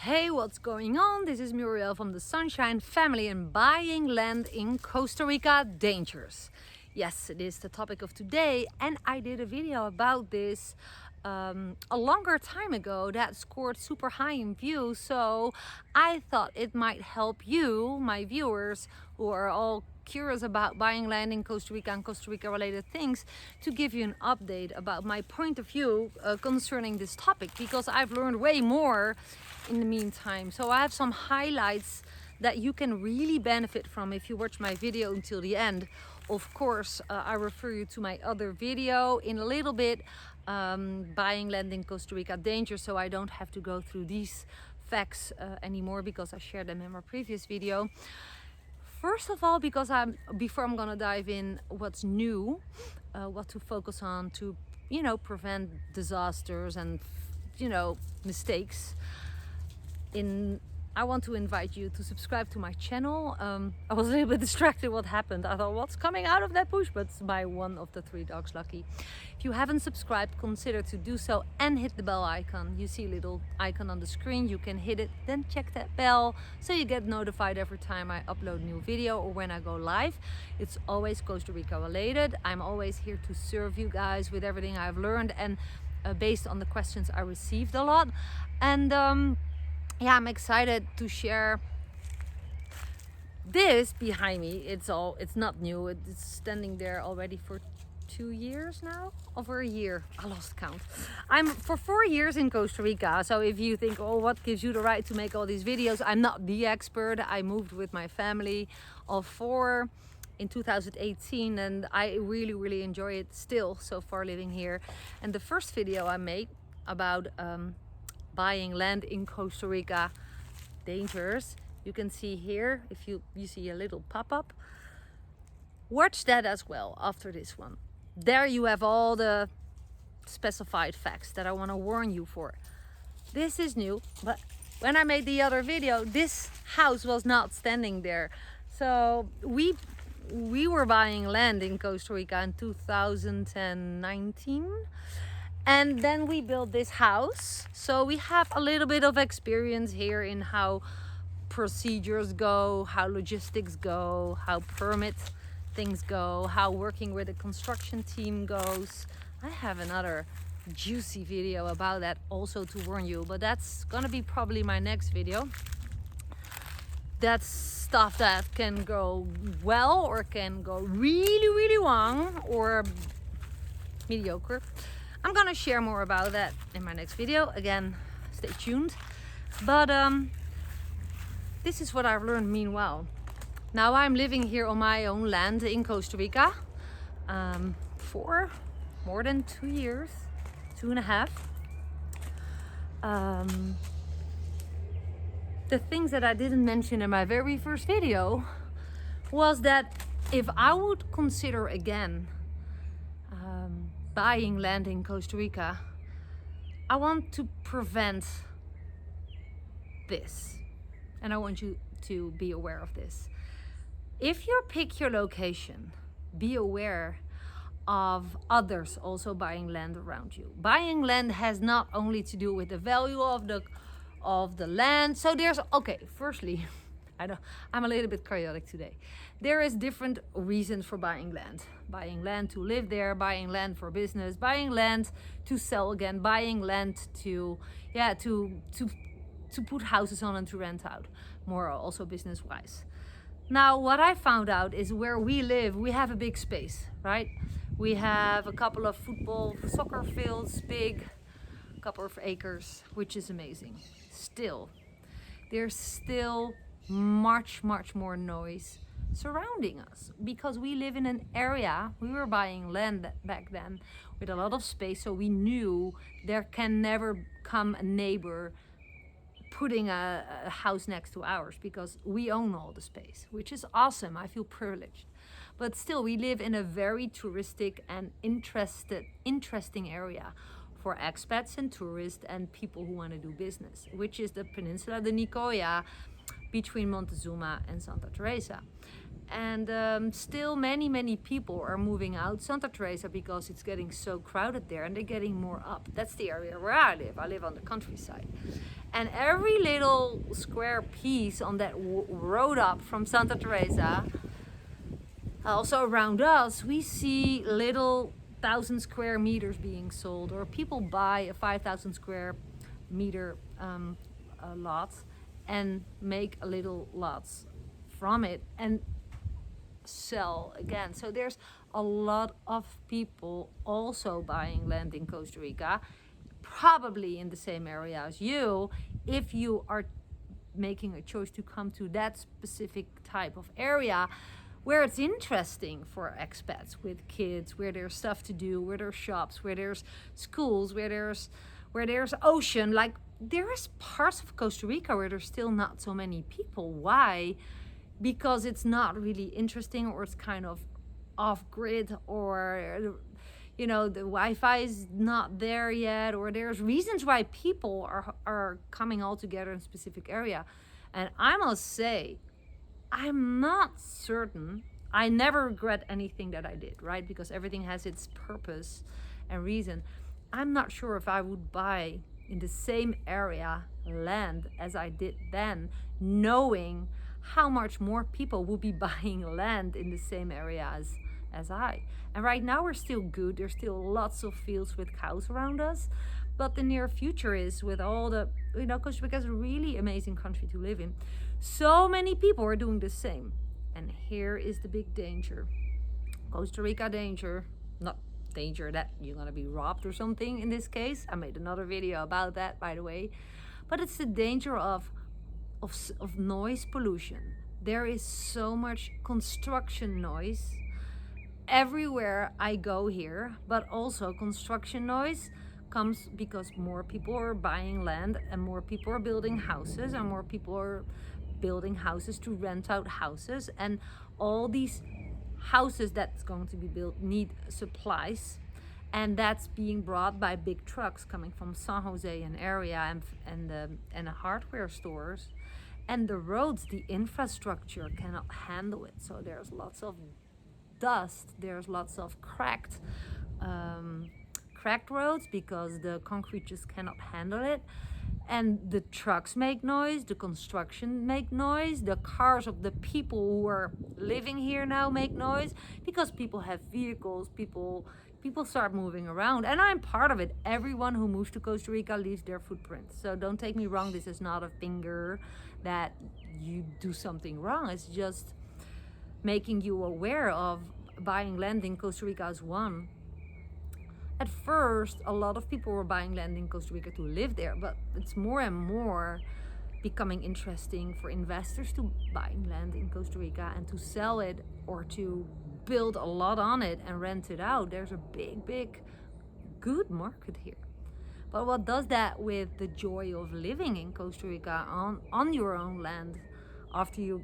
Hey, what's going on? This is Muriel from the Sunshine Family and buying land in Costa Rica dangers. Yes, it is the topic of today, and I did a video about this a longer time ago that scored super high in views, so I thought it might help you, my viewers, who are all curious about buying land in Costa Rica and Costa Rica related things, to give you an update about my point of view concerning this topic, because I've learned way more in the meantime. So I have some highlights that you can really benefit from if you watch my video until the end. Of course, I refer you to my other video in a little bit, buying land in Costa Rica danger, so I don't have to go through these facts anymore because I shared them in my previous video. First of all, because before I'm gonna dive in what's new, what to focus on to, prevent disasters and, mistakes. I want to invite you to subscribe to my channel. I was a little bit distracted what happened. I thought, what's coming out of that bush? But it's by one of the 3 dogs, lucky. If you haven't subscribed, consider to do so and hit the bell icon. You see a little icon on the screen, you can hit it, then check that bell so you get notified every time I upload a new video or when I go live. It's always Costa Rica related. I'm always here to serve you guys with everything I've learned and based on the questions I received a lot. And yeah, I'm excited to share this behind me. It's not new. It's standing there already for 2 years now, over a year. I lost count. I'm for 4 years in Costa Rica. So if you think, oh, what gives you the right to make all these videos? I'm not the expert. I moved with my family of 4 in 2018, and I really enjoy it still so far living here. And the first video I made about buying land in Costa Rica dangers, you can see here, if you see a little pop-up, watch that as well after this one. There you have all the specified facts that I want to warn you for. This is new, but when I made the other video, this house was not standing there. So we were buying land in Costa Rica in 2019. And then we built this house. So we have a little bit of experience here in how procedures go, how logistics go, how permit things go, how working with a construction team goes. I have another juicy video about that also to warn you, but that's gonna be probably my next video. That's stuff that can go well or can go really wrong or mediocre. I'm gonna share more about that in my next video. Again, stay tuned. But this is what I've learned meanwhile. Now I'm living here on my own land in Costa Rica for more than 2 years, 2.5. The things that I didn't mention in my very first video was that if I would consider again buying land in Costa Rica, I want to prevent this, and I want you to be aware of this. If you pick your location, be aware of others also buying land around you. Buying land has not only to do with the value of the land. So there's, okay, firstly, I'm a little bit chaotic today. There is different reasons for buying land. Buying land to live there, buying land for business, buying land to sell again, buying land to put houses on and to rent out, more also business wise. Now what I found out is where we live, we have a big space, right? We have a couple of soccer fields, big, a couple of acres, which is amazing. Still, there's still much more noise surrounding us because we live in an area, we were buying land back then with a lot of space, so we knew there can never come a neighbor putting a house next to ours because we own all the space, which is awesome. I feel privileged. But still, we live in a very touristic and interesting area for expats and tourists and people who want to do business, which is the Peninsula de Nicoya between Montezuma and Santa Teresa. And still many people are moving out Santa Teresa because it's getting so crowded there, and they're getting more up. That's the area where I live. I live on the countryside. And every little square piece on that road up from Santa Teresa, also around us, we see little 1,000 square meters being sold, or people buy a 5,000 square meter lot and make a little lots from it and sell again. So there's a lot of people also buying land in Costa Rica, probably in the same area as you, if you are making a choice to come to that specific type of area where it's interesting for expats with kids, where there's stuff to do, where there's shops, where there's schools, where there's ocean. Like, there is parts of Costa Rica where there's still not so many people. Why? Because it's not really interesting, or it's kind of off grid, or the Wi-Fi is not there yet, or there's reasons why people are coming all together in a specific area. And I must say, I'm not certain. I never regret anything that I did, right? Because everything has its purpose and reason. I'm not sure if I would buy in the same area land as I did then, knowing how much more people will be buying land in the same area as I. And right now we're still good. There's still lots of fields with cows around us. But the near future is, with all the, Costa Rica is a really amazing country to live in. So many people are doing the same. And here is the big danger. Costa Rica danger. Not danger that you're going to be robbed or something in this case. I made another video about that, by the way. But it's the danger of noise pollution. There is so much construction noise everywhere I go here, but also construction noise comes because more people are buying land, and more people are building houses, and more people are building houses to rent out houses, and all these houses that's going to be built need supplies, and that's being brought by big trucks coming from San Jose and area, and the hardware stores, and the roads, the infrastructure cannot handle it. So there's lots of dust, there's lots of cracked roads because the concrete just cannot handle it, and the trucks make noise, the construction make noise, the cars of the people who are living here now make noise, because people have vehicles, people start moving around, and I'm part of it. Everyone who moves to Costa Rica leaves their footprint. So don't take me wrong, this is not a finger that you do something wrong. It's just making you aware of buying land in Costa Rica as one. At first, a lot of people were buying land in Costa Rica to live there, but it's more and more becoming interesting for investors to buy land in Costa Rica and to sell it, or to build a lot on it and rent it out. There's a big, good market here. But what does that with the joy of living in Costa Rica on your own land after you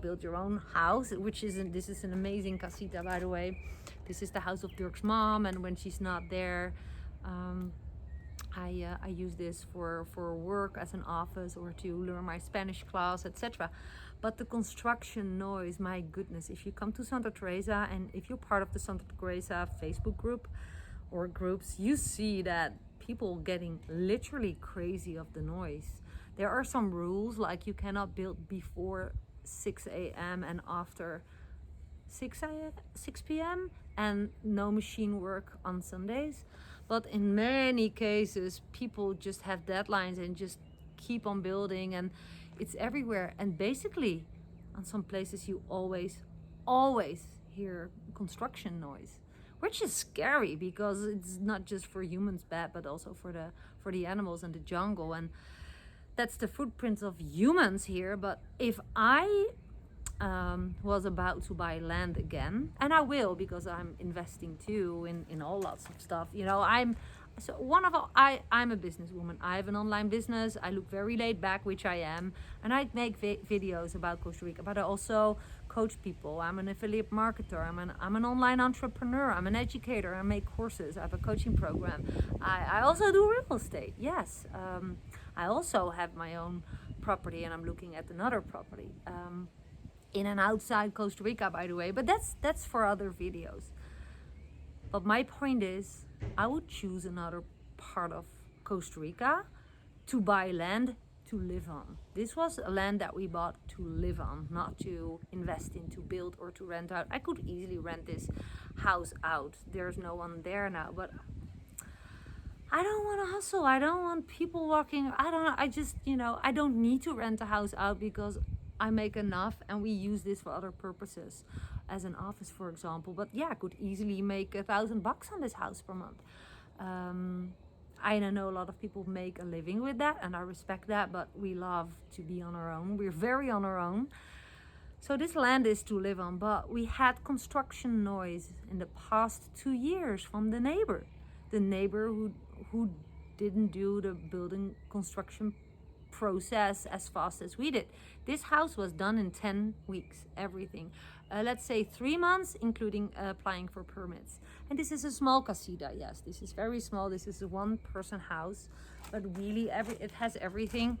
build your own house, this is an amazing casita, by the way. This is the house of Dirk's mom, and when she's not there, I use this for work as an office, or to learn my Spanish class, etc. But the construction noise, my goodness, if you come to Santa Teresa, and if you're part of the Santa Teresa Facebook group or groups, you see that people getting literally crazy of the noise. There are some rules, like you cannot build before 6 a.m. and after 6 p.m. and no machine work on Sundays. But in many cases, people just have deadlines and just keep on building, and it's everywhere. And basically, on some places, you always hear construction noise, which is scary because it's not just for humans bad, but also for the animals and the jungle. And that's the footprints of humans here. But if I was about to buy land again, and I will, because I'm investing too in all lots of stuff. I'm a businesswoman. I have an online business. I look very laid back, which I am, and I make videos about Costa Rica. But I also coach people. I'm an affiliate marketer. I'm an online entrepreneur. I'm an educator. I make courses. I have a coaching program. I also do real estate. Yes. I also have my own property, and I'm looking at another property in and outside Costa Rica, by the way. But that's for other videos. But my point is, I would choose another part of Costa Rica to buy land to live on. This was a land that we bought to live on, not to invest in, to build, or to rent out. I could easily rent this house out. There's no one there now, but I don't want to hustle. I don't want people walking. I just, I don't need to rent a house out because I make enough and we use this for other purposes, as an office, for example. But yeah, I could easily make $1,000 on this house per month. I know a lot of people make a living with that, and I respect that, but we love to be on our own. We're very on our own. So this land is to live on, but we had construction noise in the past 2 years from the neighbor. The neighbor who didn't do the building construction process as fast as we did. This house was done in 10 weeks, everything. Let's say 3 months, including applying for permits. And this is a small casita, yes. This is very small. This is a one-person house, but really it has everything.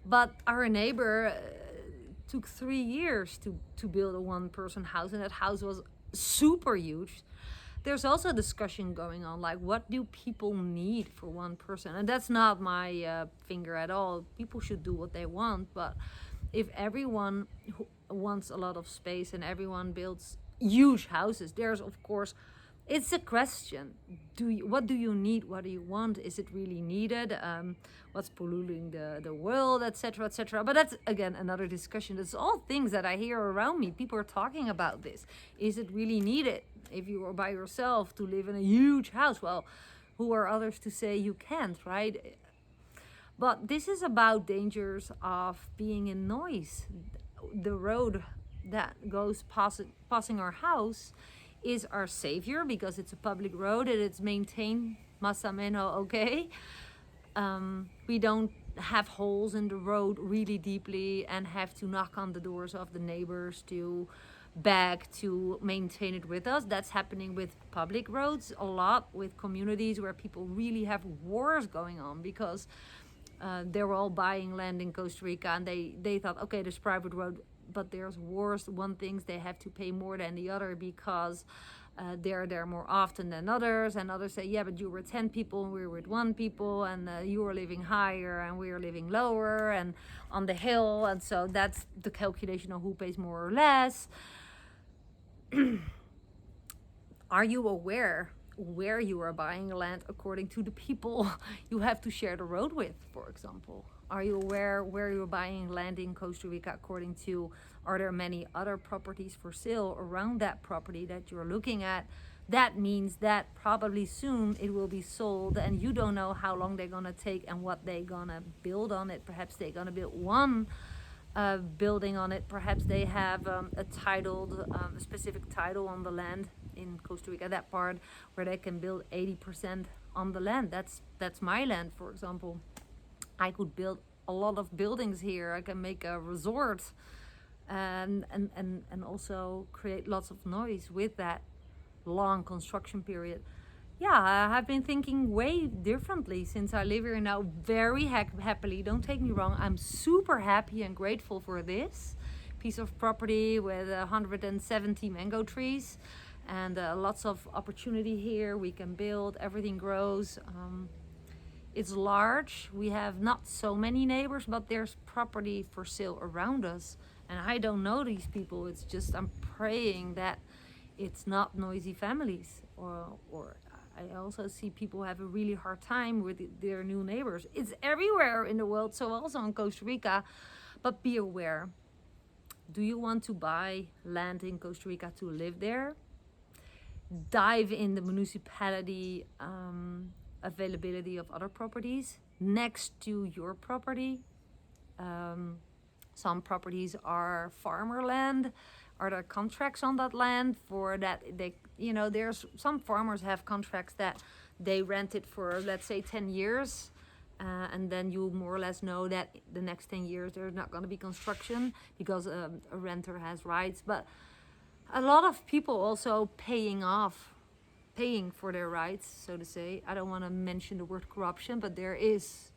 But our neighbor took 3 years to build a one-person house, and that house was super huge. There's also a discussion going on, like, what do people need for one person? And that's not my finger at all. People should do what they want, but if everyone wants a lot of space and everyone builds huge houses, there's, of course, it's a question. What do you need? What do you want? Is it really needed? What's polluting the world, etc., etc.? But that's, again, another discussion. It's all things that I hear around me. People are talking about this. Is it really needed? If you are by yourself to live in a huge house, well, who are others to say you can't, right? But this is about dangers of being in noise. The road that goes passing our house is our savior because it's a public road and it's maintained más o menos okay. We don't have holes in the road really deeply and have to knock on the doors of the neighbors to beg to maintain it with us. That's happening with public roads a lot, with communities where people really have wars going on because they were all buying land in Costa Rica and they thought, okay, there's private road, but there's wars. One thing, they have to pay more than the other because they're there more often than others, and others say, yeah, but you were 10 people and we were with 1 people, and you were living higher and we were living lower and on the hill, and so that's the calculation of who pays more or less. Are you aware where you are buying land according to the people you have to share the road with, for example? Are you aware where you're buying land in Costa Rica according to, are there many other properties for sale around that property that you're looking at? That means that probably soon it will be sold and you don't know how long they're gonna take and what they're gonna build on it. Perhaps they're gonna build one building on it. Perhaps they have a specific title on the land in Costa Rica, that part where they can build 80% on the land. That's my land, for example. I could build a lot of buildings here. I can make a resort and also create lots of noise with that long construction period. Yeah, I have been thinking way differently since I live here now, very happily. Don't take me wrong, I'm super happy and grateful for this piece of property with 170 mango trees and lots of opportunity here. We can build, everything grows. It's large. We have not so many neighbors, but there's property for sale around us. And I don't know these people. It's just I'm praying that it's not noisy families, or I also see people have a really hard time with their new neighbors. It's everywhere in the world, so also in Costa Rica. But be aware. Do you want to buy land in Costa Rica to live there? Dive in the municipality availability of other properties next to your property. Some properties are farmer land. Are there contracts on that land for that? There's some farmers have contracts that they rent it for, let's say, 10 years. And then you more or less know that the next 10 years there's not going to be construction because a renter has rights. But a lot of people also paying for their rights, so to say. I don't want to mention the word corruption, but there is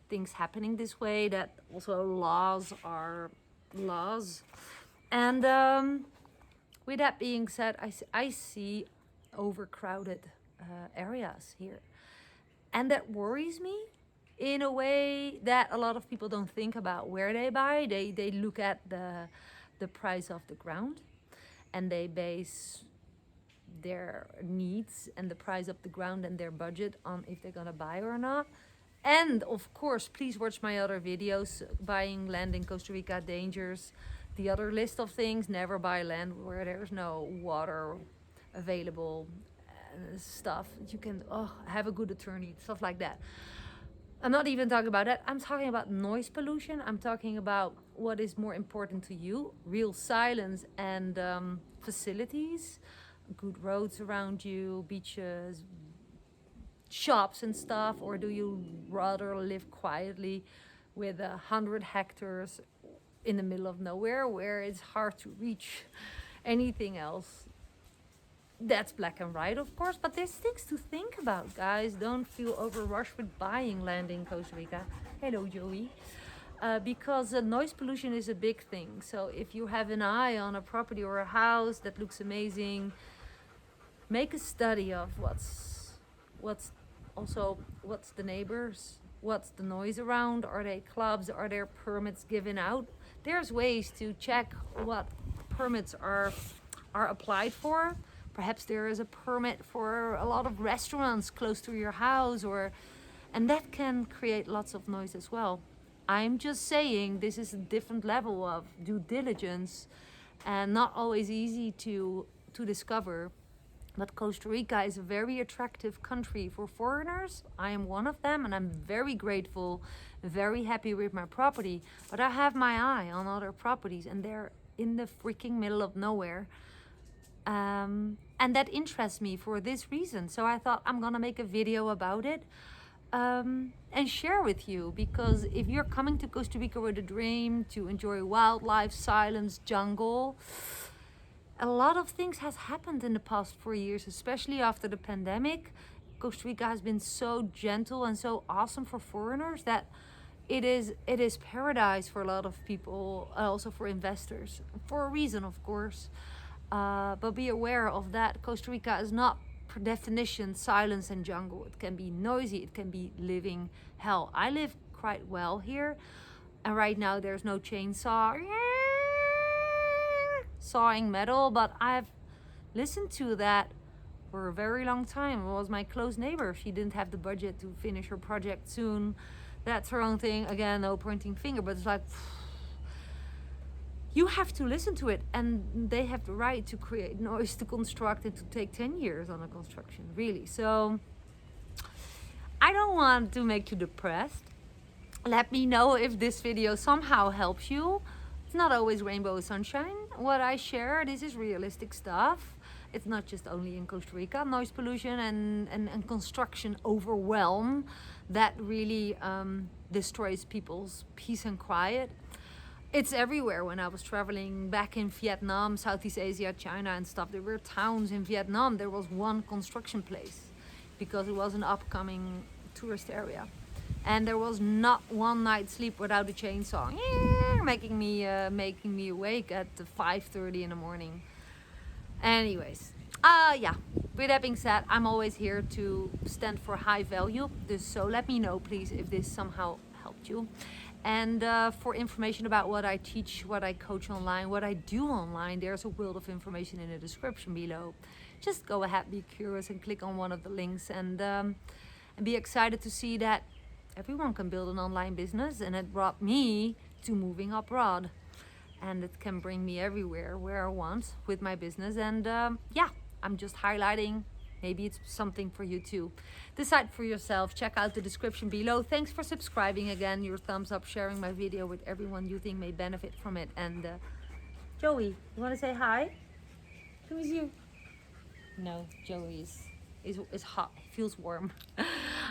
things happening this way, that also laws are laws. And with that being said, I see overcrowded areas here. And that worries me in a way that a lot of people don't think about where they buy. They look at the price of the ground, and they base their needs and the price of the ground and their budget on if they're gonna buy or not. And of course, please watch my other videos, buying land in Costa Rica, dangers, the other list of things. Never buy land where there's no water available, stuff. You can have a good attorney, stuff like that. I'm not even talking about that. I'm talking about noise pollution. I'm talking about what is more important to you: real silence and facilities, good roads around you, beaches, shops and stuff. Or do you rather live quietly with 100 hectares in the middle of nowhere where it's hard to reach anything else? That's black and white, of course, but there's things to think about, guys. Don't feel overrushed with buying land in Costa Rica. Hello, Joey. Because noise pollution is a big thing. So if you have an eye on a property or a house that looks amazing, make a study of what's the neighbors, what's the noise around, are they clubs, are there permits given out? There's ways to check what permits are applied for. Perhaps there is a permit for a lot of restaurants close to your house, and that can create lots of noise as well. I'm just saying this is a different level of due diligence and not always easy to discover. But Costa Rica is a very attractive country for foreigners. I am one of them, and I'm very grateful, very happy with my property. But I have my eye on other properties, and they're in the freaking middle of nowhere. And that interests me for this reason. So I thought I'm gonna make a video about it and share with you, because if you're coming to Costa Rica with a dream to enjoy wildlife, silence, jungle, a lot of things has happened in the past 4 years, especially after the pandemic. Costa Rica has been so gentle and so awesome for foreigners that it is paradise for a lot of people, also for investors, for a reason, of course. But be aware of that. Costa Rica is not, per definition, silence and jungle. It can be noisy, it can be living hell. I live quite well here, and right now there's no chainsaw sawing metal, but I've listened to that for a very long time. It was my close neighbor. She didn't have the budget to finish her project soon. That's her own thing. Again, no pointing finger, but it's like, you have to listen to it, and they have the right to create noise, to construct it, to take 10 years on a construction, really. So I don't want to make you depressed. Let me know if this video somehow helps you. It's not always rainbow sunshine. What I share, this is realistic stuff. It's not just only in Costa Rica. Noise pollution and construction overwhelm that really destroys people's peace and quiet. It's everywhere. When I was traveling back in Vietnam, Southeast Asia, China and stuff, there were towns in Vietnam. There was one construction place because it was an upcoming tourist area. And there was not one night's sleep without a chainsaw making me awake at 5:30 in the morning. Anyways, yeah, with that being said, I'm always here to stand for high value. So let me know, please, if this somehow helped you. And for information about what I teach, what I coach online, what I do online, there's a world of information in the description below. Just go ahead, be curious, and click on one of the links, and be excited to see that everyone can build an online business. And it brought me to moving abroad, and it can bring me everywhere where I want with my business. And yeah, I'm just highlighting. Maybe it's something for you too. Decide for yourself. Check out the description below. Thanks for subscribing again. Your thumbs up, sharing my video with everyone you think may benefit from it. And Joey, you want to say hi? Who is you? No, Joey is hot. Feels warm.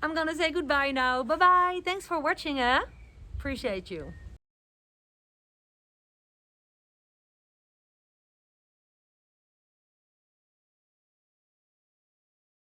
I'm gonna say goodbye now. Bye bye. Thanks for watching. Appreciate you.